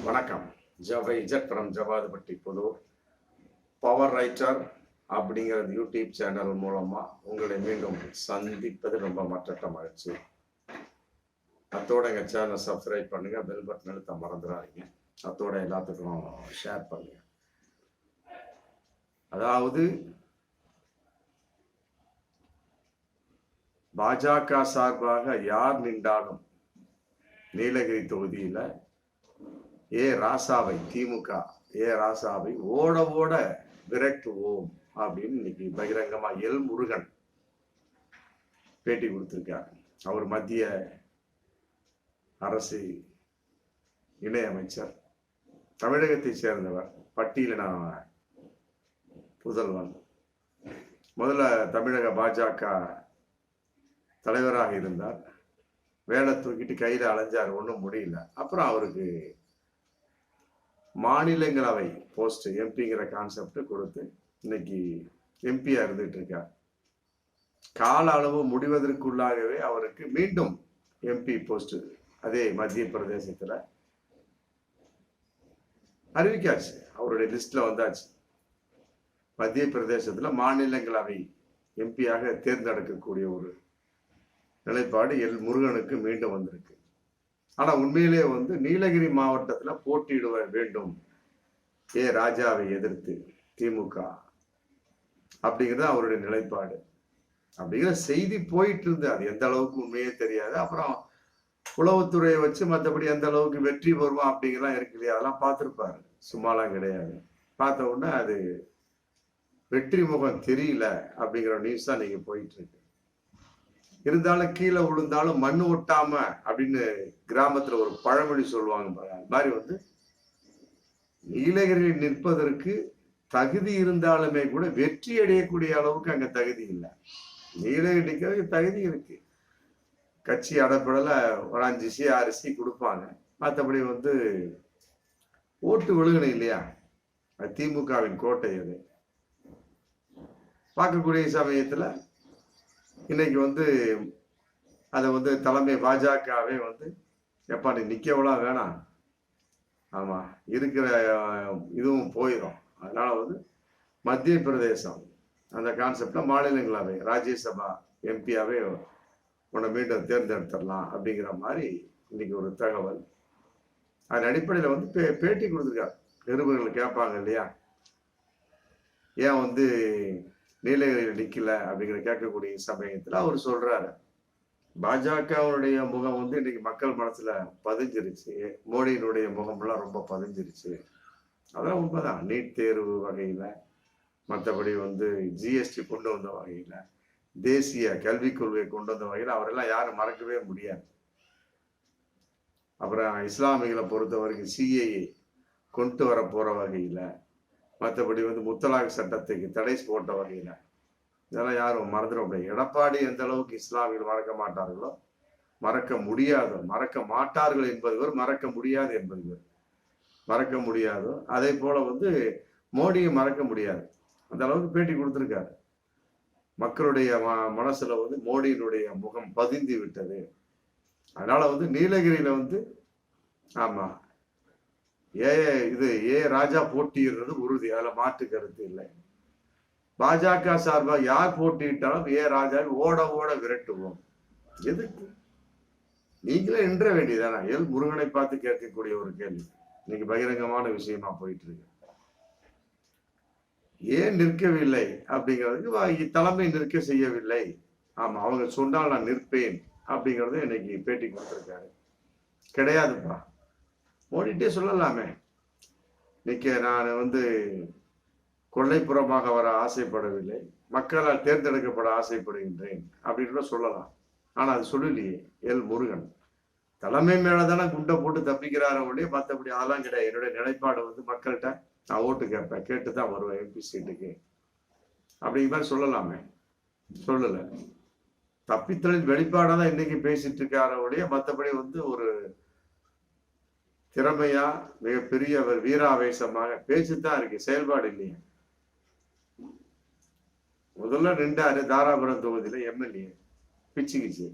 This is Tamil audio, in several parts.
வணக்கம். Z from Javadhupatti Pudur. Power writer அப்படிங்கிற யூடியூப் சேனல் மூலமா உங்களை மீண்டும் சந்திப்பது ரொம்ப மற்ற மகிழ்ச்சி. அத்தோட எங்கள் சேனல் சப்ஸ்கிரைப் பண்ணுங்க, பெல் பட்டன் அழுத்த மறந்துடாதீங்க. அத்தோட எல்லாத்துக்கும் ஷேர் பண்ணுங்க. அதாவது பாஜக சார்பாக யார் நின்றாலும் நீலகிரி தொகுதியில ராசாவை திமுக ராசாவை ஓட ஓட விரட்டுவோம் அப்படின்னு இன்னைக்கு பகிரங்கமா எல் முருகன் பேட்டி கொடுத்திருக்கார். அவர் மத்திய அரசு இணையமைச்சர், தமிழகத்தை சேர்ந்தவர், பட்டியலின புதல்வன். முதல்ல தமிழக பாஜக தலைவராக இருந்தார். வேலை தூக்கிட்டு கையில அலைஞ்சார், ஒன்றும் முடியல. அப்புறம் அவருக்கு மாநிலங்களவை போஸ்ட் எம்பிங்கிற கான்செப்ட் கொடுத்து இன்னைக்கு எம்பியா இருந்துட்டு இருக்கார். கால அளவு முடிவதற்குள்ளாகவே அவருக்கு மீண்டும் எம்பி போஸ்ட் அதே மத்திய பிரதேசத்துல அறிவிக்காச்சு. அவருடைய லிஸ்ட்ல வந்தாச்சு. மத்திய பிரதேசத்துல மாநிலங்களவை எம்பியாக தேர்ந்தெடுக்கக்கூடிய ஒரு நிலைப்பாடு எல் முருகனுக்கு மீண்டும் வந்திருக்கு. ஆனா உண்மையிலே நீலகிரி மாவட்டத்துல போட்டியிட வேண்டும் ராஜாவை எதிர்த்து திமுக அப்படிங்கிறது அவருடைய நிலைப்பாடு. அப்படிங்கிற செய்தி போயிட்டு இருந்து, அது எந்த அளவுக்கு உண்மையே தெரியாது. அப்புறம் உளவுத்துறையை வச்சு மற்றபடி எந்த அளவுக்கு வெற்றி பெறுவோம் அப்படிங்கிறலாம் இருக்கு இல்லையா, அதெல்லாம் பார்த்துருப்பாரு. சும்மாலாம் கிடையாது. பார்த்த உடனே அது வெற்றி முகம் தெரியல அப்படிங்கிற நியூஸ் தான் நீங்க போயிட்டு இருக்கு. இருந்தாலும் கீழே விழுந்தாலும் மண்ணு ஒட்டாம அப்படின்னு கிராமத்துல ஒரு பழமொழி சொல்லுவாங்க. அது மாதிரி நீலகிரியில் நிற்பதற்கு தகுதி இருந்தாலுமே கூட வெற்றி அடையக்கூடிய அளவுக்கு அங்க தகுதி இல்லை. நீலகிரி நிற்கிறதுக்கு தகுதி இருக்கு. கட்சி அடப்படல ஒரு 5 6 கொடுப்பாங்க. மற்றபடி ஓட்டு விழுகணும் இல்லையா, அது திமுகவின் கோட்டை. அது பார்க்கக்கூடிய சமயத்துல இன்னைக்கு அதை தலைமை பாஜகவே எப்பா நீ நிக்கவெல்லாம் வேணாம், ஆமா இருக்கிற இதுவும் போயிடும். அதனால மத்திய பிரதேசம் அந்த கான்செப்ட்ல மாநிலங்களவை ராஜ்யசபா எம்பியாவே உன்னை மீண்டும் தேர்ந்தெடுத்துடலாம் அப்படிங்கிற மாதிரி இன்னைக்கு ஒரு தகவல். அதன் அடிப்படையில பேட்டி கொடுத்துருக்காரு. நிருபர்கள் கேட்பாங்க இல்லையா, ஏன் நீலகிரியில் நிக்கல அப்படிங்கிற கேட்கக்கூடிய சமயத்துல அவர் சொல்றாரு, பாஜகவுடைய முகம் இன்னைக்கு மக்கள் மனசுல பதிஞ்சிருச்சு. மோடியினுடைய முகம்லாம் ரொம்ப பதிஞ்சிருச்சு. அதெல்லாம் உண்மைதான். நீட் தேர்வு வகையில, மற்றபடி ஜிஎஸ்டி கொண்டு வந்த வகையில, தேசிய கல்விக் கொள்கை கொண்டு வந்த வகையில அவரெல்லாம் யாரும் மறக்கவே முடியாது. அப்புறம் இஸ்லாமிகளை பொறுத்த வரைக்கும் சிஏஏ கொண்டு வர போற வகையில, மற்றபடி முத்தலாக் சட்டத்துக்கு தடை போட்ட வகையில, இதெல்லாம் யாரும் மறந்துட முடியாது. எடப்பாடி எந்த அளவுக்கு இஸ்லாமியர்கள் மறக்க மாட்டார்களோ, மறக்க முடியாதோ, மறக்க மாட்டார்கள் என்பது வேறு, மறக்க முடியாது என்பது வேறு. மறக்க முடியாதோ அதே போல மோடியை மறக்க முடியாது. அந்த அளவுக்கு பேட்டி கொடுத்திருக்காரு. மக்களுடைய மனசுல மோடியினுடைய முகம் பதிந்து விட்டது. அதனால நீலகிரியில ஆமா ராஜா போட்டியிடுறது உறுதி, அதுல மாற்று கருத்து இல்லை. பாஜக சார்பாக யார் போட்டியிட்டாலும் ராஜாவை ஓட ஓட விரட்டுவோம். எதுக்கு? நீங்களே நின்ற வேண்டியதானா? எல் முருகனை பார்த்து கேட்கக்கூடிய ஒரு கேள்வி இன்னைக்கு பகிரங்கமான விஷயமா போயிட்டு இருக்கு. ஏன் நிற்கவில்லை அப்படிங்கிறதுக்கு தலைமை நிற்க செய்யவில்லை. ஆமா, அவங்க சொன்னால் நான் நிற்பேன் அப்படிங்கறது இன்னைக்கு பேட்டி கொடுத்திருக்காரு. கிடையாதுப்பா, மோடிட்டே சொல்லலாமே, இன்னைக்கு நான் கொள்ளைப்புறமாக வர ஆசைப்படவில்லை, மக்களால் தேர்ந்தெடுக்கப்பட ஆசைப்படுகின்றேன் அப்படின்னு சொல்லலாம். ஆனா அது சொல்லலையே எல் முருகன். தலைமை மேலதானே குண்டை போட்டு தப்பிக்கிறார ஒழிய மற்றபடி அதெல்லாம் கிடையாது. என்னுடைய நிலைப்பாடு மக்கள்கிட்ட நான் ஓட்டு கேட்பேன், கேட்டுதான் வருவேன் எம்பி சீட்டுக்கு அப்படிங்கிற மாதிரி சொல்லலாமே. சொல்லல. தப்பித்தலின் வெளிப்பாடாதான் இன்னைக்கு பேசிட்டு இருக்கார ஒழிய மற்றபடி ஒரு திறமையா மிகப்பெரிய வீராவேசமாக பேச்சுதான் இருக்கு, செயல்பாடு இல்லையா. முதல்ல நின்றாரு தாராபுரம் தொகுதியில எம்எல்ஏ பிச்சுக்கிச்சு.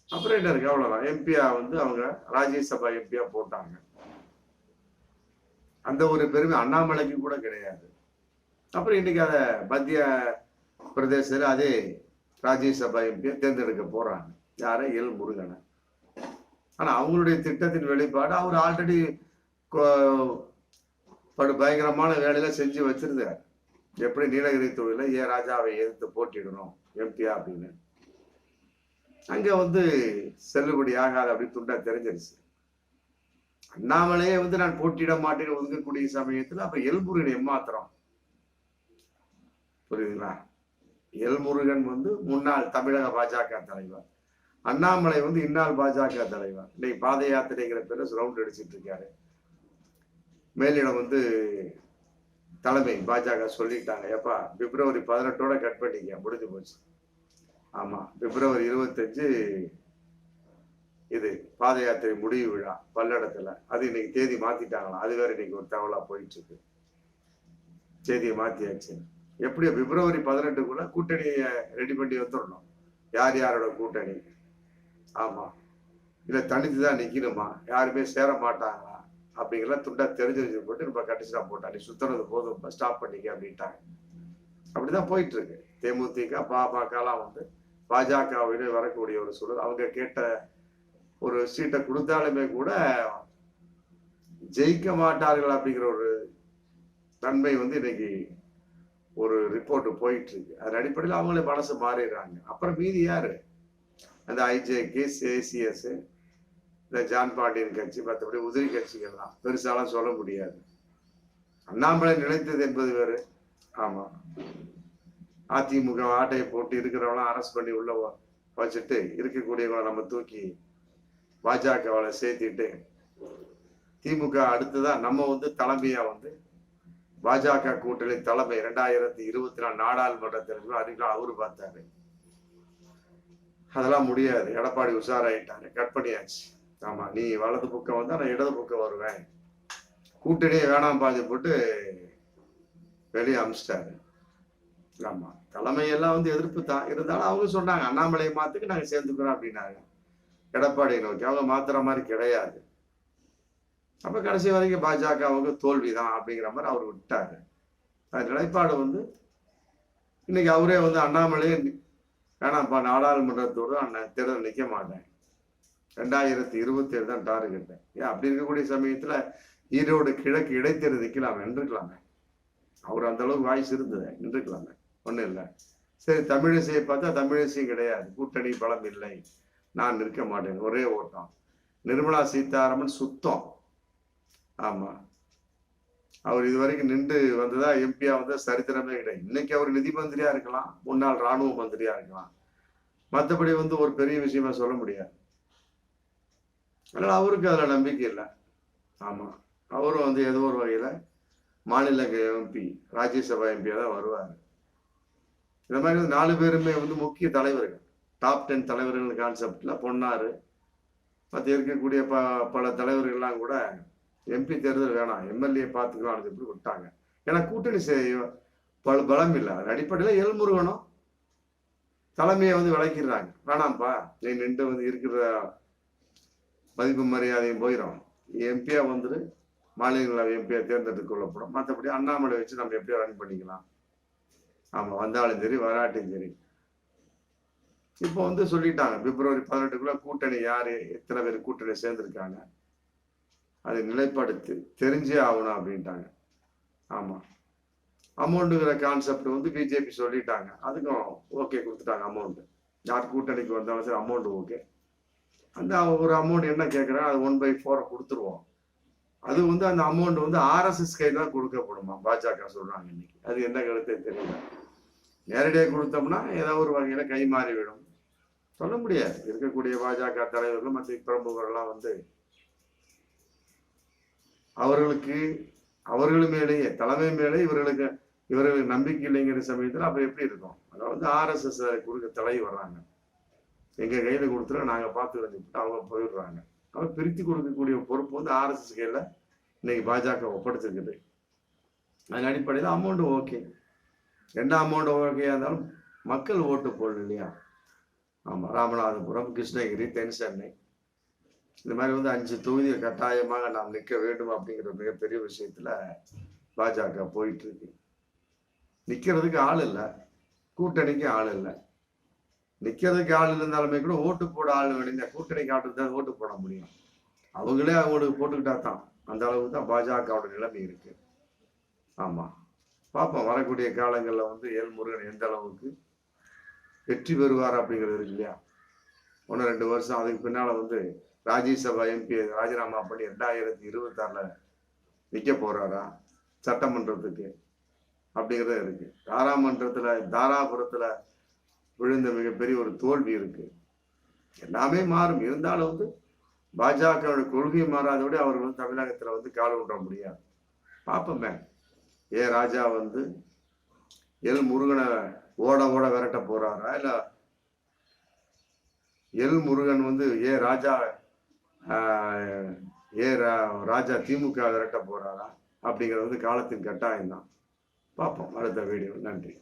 அப்புறம் என்ன இருக்கு, அவ்வளவுதான். எம்பியா அவங்க ராஜ்யசபா எம்பியா போட்டாங்க. அந்த ஒரு பெருமை அண்ணாமலைக்கு கூட கிடையாது. அப்புறம் இன்னைக்கு அதை மத்திய பிரதேசத்தில் அதே ராஜ்யசபா எம்பியை தேர்ந்தெடுக்க போறாங்க. யாரை? எல் முருகனை. ஆனா அவங்களுடைய திட்டத்தின் வெளிப்பாடு அவர் ஆல்ரெடி பயங்கரமான வேலையில செஞ்சு வச்சிருந்தார். எப்படி நீலகிரி தொகுதியில ஏ ராஜாவை எதிர்த்து போட்டிடணும் எம்பியா அப்படின்னு. அங்க செல்லுபடி ஆகாது அப்படின்னு துண்டா தெரிஞ்சிருச்சு. அண்ணாமலையே நான் போட்டியிட மாட்டேன்னு ஒதுக்கக்கூடிய சமயத்துல அப்ப எல்முருகன் எம்மாத்திரம், புரியுதுங்களா? எல்முருகன் முன்னாள் தமிழக பாஜக தலைவர், அண்ணாமலை இந்நாள் பாஜக தலைவர். இன்னைக்கு பாத யாத்திரைங்கிற பேர்ல ரவுண்ட் அடிச்சிட்டு இருக்காரு. மேலிடம் தலைமை பாஜக சொல்லிட்டாங்க, எப்பா பிப்ரவரி 18ஓட கட் பண்ணிக்க, முடிஞ்சு போச்சு. ஆமா, பிப்ரவரி 25 இது பாத யாத்திரை முடிவு விழா பல்லடத்துல. அது இன்னைக்கு தேதி மாத்திட்டாங்களாம். அது வேற இன்னைக்கு ஒரு தகவலா போயிட்டு இருக்கு. தேதியை மாத்தியாச்சு. எப்படியோ பிப்ரவரி 18க்குள்ள கூட்டணியை ரெடி பண்ணி வந்துடணும். யார் யாரோட கூட்டணி? ஆமா, இல்ல தனித்துதான் நிக்கணுமா, யாருமே சேர மாட்டாங்களா அப்படிங்கிற துண்டா தெரிஞ்சு போட்டு நம்ம கண்டிஷனா போட்டா, நீ சுத்துறது போதும், ஸ்டாப் பண்ணிக்க அப்படின்ட்டாங்க. அப்படிதான் போயிட்டு இருக்கு. தேமுதிக பாமகலாம் பாஜகவிட வரக்கூடிய ஒரு சூழல். அவங்க கேட்ட ஒரு சீட்டை கொடுத்தாலுமே கூட ஜெயிக்க மாட்டார்கள் அப்படிங்கிற ஒரு தன்மை இன்னைக்கு ஒரு ரிப்போர்ட் போயிட்டு இருக்கு. அதன் அடிப்படையில் அவங்களே மனசு மாறிடுறாங்க. அப்புறம் மீதி யாரு? அந்த ஐஜேகே, ஏசிஎஸ், இந்த ஜான் பாண்டியன் கட்சி, மற்றபடி உதிரி கட்சிகள் தான். பெருசாலாம் சொல்ல முடியாது. அண்ணாமலை நினைத்தது என்பது வேறு. ஆமா, அதிமுக ஆட்டையை போட்டு இருக்கிறவங்களாம் அரெஸ்ட் பண்ணி உள்ள வச்சுட்டு இருக்கக்கூடியவங்களை நம்ம தூக்கி பாஜகவால சேர்த்திட்டு திமுக அடுத்துதான் நம்ம தலைமையா பாஜக கூட்டணி தலைமை 2024 நாடாளுமன்ற தேர்தல் அதிகம் அவரு பார்த்தாரு. அதெல்லாம் முடியாது. எடப்பாடி உஷாராயிட்டாரு, கட் பண்ணியாச்சு. ஆமா, நீ வலது பக்கம் வந்தா நான் இடது பக்கம் வருவேன், கூட்டணியே வேணாம் பாதி போட்டு வெளியே அமிச்சிட்டாரு. ஆமா, தலைமையெல்லாம் எதிர்ப்பு தான். இருந்தாலும் அவங்க சொன்னாங்க அண்ணாமலை மாத்துக்கு நாங்க சேர்ந்துக்கிறோம் அப்படின்னாங்க. எடப்பாடியை நோக்கி அவங்க மாத்துற மாதிரி கிடையாது. அப்ப கடைசி வரைக்கும் பாஜக தோல்விதான் அப்படிங்கிற மாதிரி அவர் விட்டாரு. அது நிலைப்பாடு இன்னைக்கு அவரே அண்ணாமலையே வேணாம்ப்பா, நாடாளுமன்றத்தோடு தேர்தல் நிக்க மாட்டேன், 2027 தான் டார்கெட். ஏன் அப்படி இருக்கக்கூடிய சமயத்துல ஈரோடு கிழக்கு இடைத்தேர்தல் நிக்கலாமே, நின்றுக்கலாமே. அவர் அந்த அளவுக்கு வாய்ஸ் இருந்தது, நின்றுக்கலாமே, ஒண்ணும் இல்லை. சரி, தமிழிசையை பார்த்தா தமிழிசையும் கிடையாது, கூட்டணி பலம் இல்லை, நான் நிற்க மாட்டேன், ஒரே ஓட்டம். நிர்மலா சீதாராமன் சுத்தம். ஆமா, அவர் இதுவரைக்கும் நின்று வந்ததா எம்பியா சரித்திரமே கிடையாது. இன்னைக்கு அவர் நிதி மந்திரியா இருக்கலாம், முன்னாள் ராணுவ மந்திரியா இருக்கலாம், மற்றபடி ஒரு பெரிய விஷயமா சொல்ல முடியாது. அதனால அவருக்கு அதுல நம்பிக்கை இல்லை. ஆமா, அவரும் ஏதோ ஒரு வகையில மாநில எம்பி, ராஜ்யசபா எம்பியா தான் வருவாரு. இந்த மாதிரி 4 பேருமே முக்கிய தலைவர்கள், டாப் 10 தலைவர்கள் கான்செப்ட்ல பொன்னாரு மற்ற இருக்கக்கூடிய பல தலைவர்கள்லாம் கூட எம்பி தேர்தல் வேணாம், எம்எல்ஏ பார்த்துக்கலாம் எப்படி விட்டாங்க. ஏன்னா கூட்டணி பலம் இல்லை. அதன் அடிப்படையில் எல்முருகனும் தலைமையை விளக்கிடுறாங்க. வேணாம்ப்பா, நீ நின்று இருக்கிற மதிப்பு மரியாதையும் போயிடும், எம்பியா மாநிலங்களவை எம்பியா தேர்ந்தெடுத்து கொள்ளப்படும், மற்றபடி அண்ணாமலை வச்சு நம்ம எப்படியா ரன் பண்ணிக்கலாம். ஆமா, வந்தாலும் சரி வராட்டும் சரி. இப்போ சொல்லிட்டாங்க பிப்ரவரி 18க்குள்ள கூட்டணி யாரு, எத்தனை பேர் கூட்டணி சேர்ந்திருக்காங்க, அது நிலைப்பாடு தெரிஞ்சே ஆகணும் அப்படின்ட்டாங்க. ஆமா, அமௌண்ட்டுங்கிற கான்செப்ட் பிஜேபி சொல்லிட்டாங்க, அதுக்கும் ஓகே கொடுத்துட்டாங்க. அமௌண்ட் யார் கூட்டணிக்கு வந்தாலும் சரி அமௌண்ட் ஓகே. அந்த ஒரு அமௌண்ட் என்ன கேட்குறாங்க, அது 1/4 கொடுத்துருவோம். அது அந்த அமௌண்ட் ஆர்எஸ்எஸ் கையில் தான் கொடுக்கப்படுமா, பாஜக சொல்றாங்க இன்னைக்கு. அது என்ன கருத்தை தெரியல. நேரடியாக கொடுத்தோம்னா ஏதோ ஒரு வகையில கை மாறிவிடும், சொல்ல முடியாது. இருக்கக்கூடிய பாஜக தலைவர்கள் மற்ற பிரமுகர்கள்லாம் அவர்கள் மேலேயே தலைமை மேலே இவர்களுக்கு நம்பிக்கை இல்லைங்கிற சமயத்துல அப்ப எப்படி இருக்கும்? அதாவது ஆர்எஸ்எஸ் கொடுக்க தலை வர்றாங்க, எங்க கையில கொடுத்துருக்க நாங்க பார்த்து வந்துட்டு அவங்க போயிடுறாங்க. அவங்க பிரித்து கொடுக்கக்கூடிய பொறுப்பு ஆர்எஸ்எஸ் கையில இன்னைக்கு பாஜக ஒப்படைச்சிருக்குது. அதன் அடிப்படையில் அமௌண்ட் ஓகே, என்ன அமௌண்ட் ஓகேயா இருந்தாலும் மக்கள் ஓட்டு போடல இல்லையா? ஆமா, ராமநாதபுரம், கிருஷ்ணகிரி, தென் சென்னை இந்த மாதிரி வந்து 5 தொகுதியை கட்டாயமாக நாம் நிற்க வேண்டும் அப்படிங்கிற மிகப்பெரிய விஷயத்துல பாஜக போயிட்டு இருக்கு. நிக்கிறதுக்கு ஆள் இல்லை, கூட்டணிக்கு ஆள் இல்லை. நிக்கிறதுக்கு ஆள் இருந்தாலுமே கூட ஓட்டு போட ஆள் வேணும். கூட்டணிக்கு ஆட்டு தான் ஓட்டு போட முடியும். அவங்களே அவங்களுக்கு போட்டுக்கிட்டா தான். அந்த அளவுக்கு தான் பாஜகவோட நிலைமை இருக்கு. ஆமா, பார்ப்போம் வரக்கூடிய காலங்களில் வந்து எல் முருகன் எந்த அளவுக்கு வெற்றி பெறுவார் அப்படிங்கிறது இருக்கு இல்லையா. 1-2 வருஷம் அதுக்கு பின்னால வந்து ராஜ்யசபா எம்பி ராஜினாமா பண்ணி 2026 நிக்க போறாரா சட்டமன்றத்துக்கு அப்படிங்கிறது இருக்கு. தாராபுரத்துல விழுந்த மிகப்பெரிய ஒரு தோல்வி இருக்கு. எல்லாமே மாறும். இருந்தாலும் வந்து பாஜக கொள்கை மாறாதபடி அவர்கள் வந்து தமிழகத்துல வந்து கால் ஊன்ற முடியாது. பார்ப்போமே, ராஜா வந்து எல் முருகனை ஓட விரட்ட போறாரா, இல்ல எல் முருகன் வந்து ராஜா திமுக விரட்ட போறாரா அப்படிங்கிறது வந்து காலத்தின் கட்டாயம் தான். பார்ப்போம் அடுத்த வீடியோ. நன்றி.